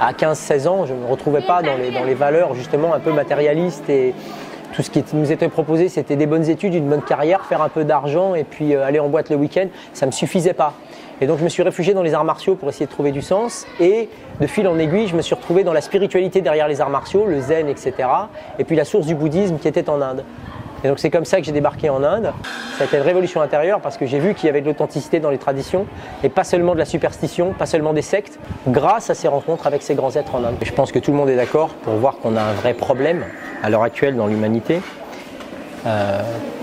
à 15-16 ans, je ne me retrouvais pas dans les valeurs justement un peu matérialistes et tout ce qui nous était proposé, c'était des bonnes études, une bonne carrière, faire un peu d'argent et puis aller en boîte le week-end. Ça ne me suffisait pas. Et donc je me suis réfugié dans les arts martiaux pour essayer de trouver du sens. Et de fil en aiguille, je me suis retrouvé dans la spiritualité derrière les arts martiaux, le zen, etc. Et puis la source du bouddhisme qui était en Inde. Et donc c'est comme ça que j'ai débarqué en Inde. Ça a été une révolution intérieure parce que j'ai vu qu'il y avait de l'authenticité dans les traditions et pas seulement de la superstition, pas seulement des sectes, grâce à ces rencontres avec ces grands êtres en Inde. Et je pense que tout le monde est d'accord pour voir qu'on a un vrai problème à l'heure actuelle dans l'humanité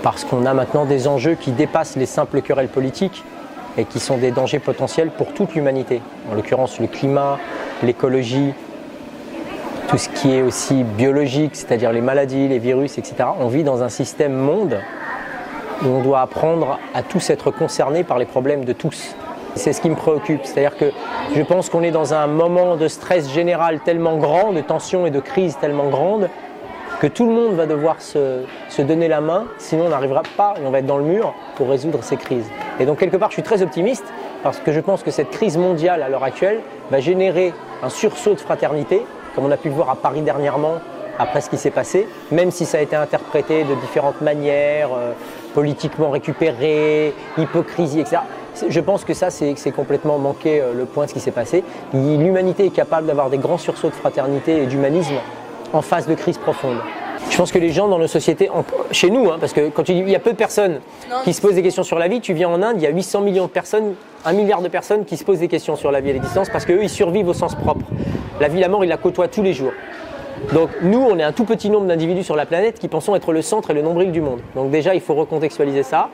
parce qu'on a maintenant des enjeux qui dépassent les simples querelles politiques et qui sont des dangers potentiels pour toute l'humanité. En l'occurrence le climat, l'écologie, tout ce qui est aussi biologique, c'est-à-dire les maladies, les virus, etc. On vit dans un système monde où on doit apprendre à tous être concernés par les problèmes de tous. C'est ce qui me préoccupe, c'est-à-dire que je pense qu'on est dans un moment de stress général tellement grand, de tension et de crise tellement grande, que tout le monde va devoir se donner la main, sinon on n'arrivera pas et on va être dans le mur pour résoudre ces crises. Et donc quelque part je suis très optimiste parce que je pense que cette crise mondiale à l'heure actuelle va générer un sursaut de fraternité, comme on a pu le voir à Paris dernièrement, après ce qui s'est passé, même si ça a été interprété de différentes manières, politiquement récupéré, hypocrisie, etc. Je pense que ça, c'est complètement manqué le point de ce qui s'est passé. L'humanité est capable d'avoir des grands sursauts de fraternité et d'humanisme en phase de crise profonde. Je pense que les gens dans nos sociétés, chez nous, parce que quand tu dis il y a peu de personnes qui se posent des questions sur la vie, tu viens en Inde, il y a 800 millions de personnes, 1 milliard de personnes qui se posent des questions sur la vie et l'existence parce qu'eux, ils survivent au sens propre. La vie, la mort, ils la côtoient tous les jours. Donc nous, on est un tout petit nombre d'individus sur la planète qui pensons être le centre et le nombril du monde. Donc déjà, il faut recontextualiser ça.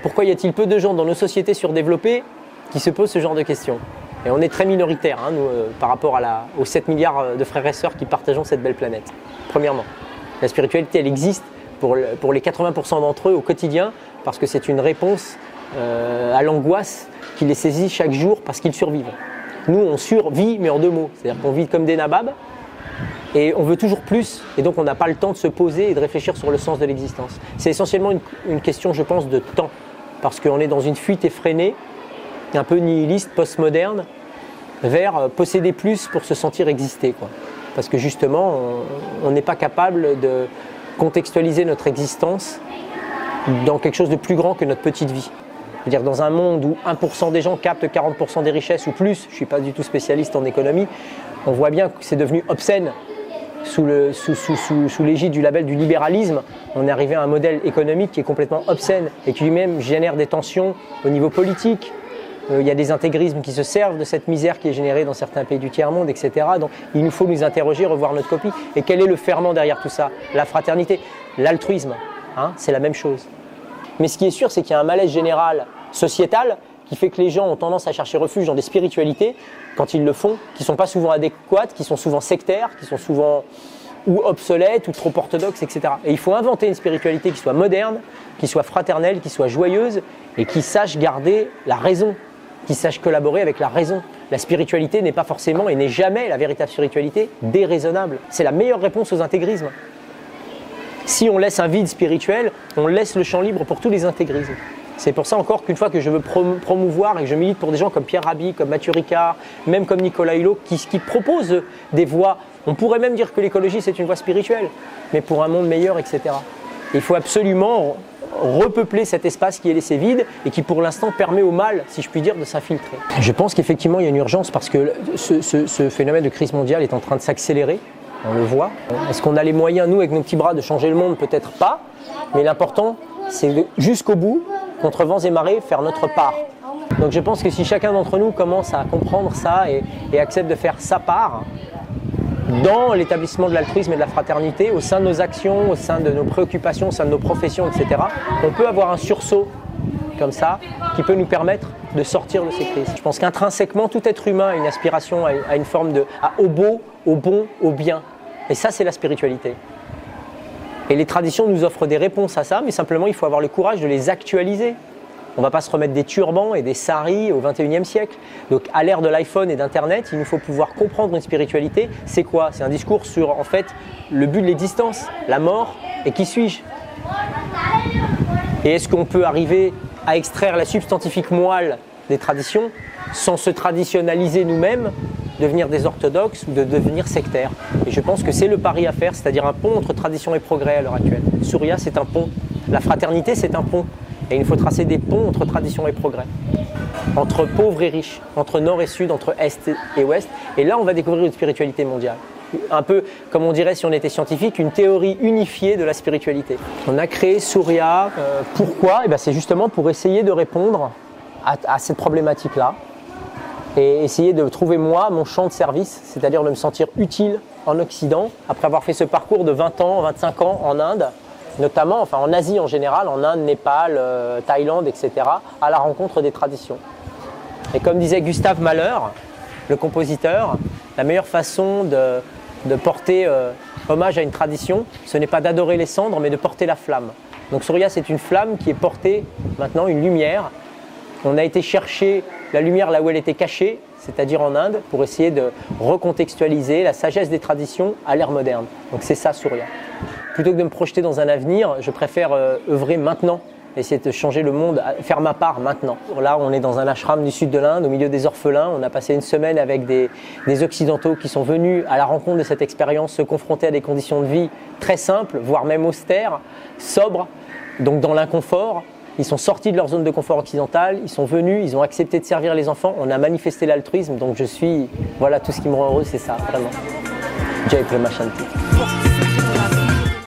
Pourquoi y a-t-il peu de gens dans nos sociétés surdéveloppées qui se posent ce genre de questions ? Et on est très minoritaires, nous, par rapport aux 7 milliards de frères et sœurs qui partageons cette belle planète. Premièrement, la spiritualité, elle existe pour les 80% d'entre eux au quotidien parce que c'est une réponse à l'angoisse qui les saisit chaque jour parce qu'ils survivent. Nous, on survit, mais en 2 mots. C'est-à-dire qu'on vit comme des nababs et on veut toujours plus. Et donc, on n'a pas le temps de se poser et de réfléchir sur le sens de l'existence. C'est essentiellement une question, je pense, de temps. Parce qu'on est dans une fuite effrénée, un peu nihiliste, postmoderne, vers posséder plus pour se sentir exister, quoi. Parce que justement, on n'est pas capable de contextualiser notre existence dans quelque chose de plus grand que notre petite vie. C'est-à-dire dans un monde où 1% des gens captent 40% des richesses ou plus, je ne suis pas du tout spécialiste en économie, on voit bien que c'est devenu obscène. Sous l'égide du label du libéralisme, on est arrivé à un modèle économique qui est complètement obscène et qui lui-même génère des tensions au niveau politique. Il y a des intégrismes qui se servent de cette misère qui est générée dans certains pays du tiers-monde, etc. Donc il nous faut nous interroger, revoir notre copie. Et quel est le ferment derrière tout ça ? La fraternité, l'altruisme, c'est la même chose. Mais ce qui est sûr, c'est qu'il y a un malaise général sociétal qui fait que les gens ont tendance à chercher refuge dans des spiritualités, quand ils le font, qui ne sont pas souvent adéquates, qui sont souvent sectaires, qui sont souvent ou obsolètes ou trop orthodoxes, etc. Et il faut inventer une spiritualité qui soit moderne, qui soit fraternelle, qui soit joyeuse et qui sache garder la raison, qui sache collaborer avec la raison. La spiritualité n'est pas forcément et n'est jamais la véritable spiritualité déraisonnable. C'est la meilleure réponse aux intégrismes. Si on laisse un vide spirituel, on laisse le champ libre pour tous les intégrismes. C'est pour ça encore qu'une fois que je veux promouvoir et que je milite pour des gens comme Pierre Rabhi, comme Mathieu Ricard, même comme Nicolas Hulot, qui proposent des voies, on pourrait même dire que l'écologie c'est une voie spirituelle, mais pour un monde meilleur, etc. Il faut absolument repeupler cet espace qui est laissé vide et qui pour l'instant permet au mal, si je puis dire, de s'infiltrer. Je pense qu'effectivement il y a une urgence parce que ce phénomène de crise mondiale est en train de s'accélérer, on le voit. Est-ce qu'on a les moyens, nous, avec nos petits bras, de changer le monde? Peut-être pas, mais l'important, c'est jusqu'au bout, contre vents et marées, faire notre part. Donc je pense que si chacun d'entre nous commence à comprendre ça et accepte de faire sa part dans l'établissement de l'altruisme et de la fraternité, au sein de nos actions, au sein de nos préoccupations, au sein de nos professions, etc., on peut avoir un sursaut comme ça qui peut nous permettre de sortir de ces crises. Je pense qu'intrinsèquement, tout être humain a une aspiration à une forme au beau, au bon, au bien. Et ça, c'est la spiritualité. Et les traditions nous offrent des réponses à ça, mais simplement, il faut avoir le courage de les actualiser. On ne va pas se remettre des turbans et des saris au XXIe siècle. Donc, à l'ère de l'iPhone et d'Internet, il nous faut pouvoir comprendre une spiritualité. C'est quoi? C'est un discours sur, en fait, le but de l'existence, la mort et qui suis-je? Et est-ce qu'on peut arriver à extraire la substantifique moelle des traditions sans se traditionnaliser nous-mêmes devenir des orthodoxes ou de devenir sectaires. Et je pense que c'est le pari à faire, c'est-à-dire un pont entre tradition et progrès à l'heure actuelle. Surya, c'est un pont. La fraternité, c'est un pont. Et il faut tracer des ponts entre tradition et progrès, entre pauvres et riches, entre nord et sud, entre est et ouest. Et là, on va découvrir une spiritualité mondiale. Un peu, comme on dirait si on était scientifique, une théorie unifiée de la spiritualité. On a créé Surya. Pourquoi ? C'est justement pour essayer de répondre à cette problématique-là et essayer de trouver moi mon champ de service, c'est-à-dire de me sentir utile en Occident, après avoir fait ce parcours de 20 ans, 25 ans en Inde, notamment, enfin en Asie en général, en Inde, Népal, Thaïlande, etc., à la rencontre des traditions. Et comme disait Gustave Mahler, le compositeur, la meilleure façon de porter hommage à une tradition, ce n'est pas d'adorer les cendres, mais de porter la flamme. Donc Surya, c'est une flamme qui est portée maintenant, une lumière. On a été chercher la lumière là où elle était cachée, c'est-à-dire en Inde, pour essayer de recontextualiser la sagesse des traditions à l'ère moderne. Donc c'est ça Surya. Plutôt que de me projeter dans un avenir, je préfère œuvrer maintenant, essayer de changer le monde, faire ma part maintenant. Là, on est dans un ashram du sud de l'Inde, au milieu des orphelins. On a passé une semaine avec des Occidentaux qui sont venus à la rencontre de cette expérience, se confronter à des conditions de vie très simples, voire même austères, sobres, donc dans l'inconfort. Ils sont sortis de leur zone de confort occidentale, ils sont venus, ils ont accepté de servir les enfants. On a manifesté l'altruisme, donc voilà, tout ce qui me rend heureux, c'est ça, vraiment. Jai Prema Shanti.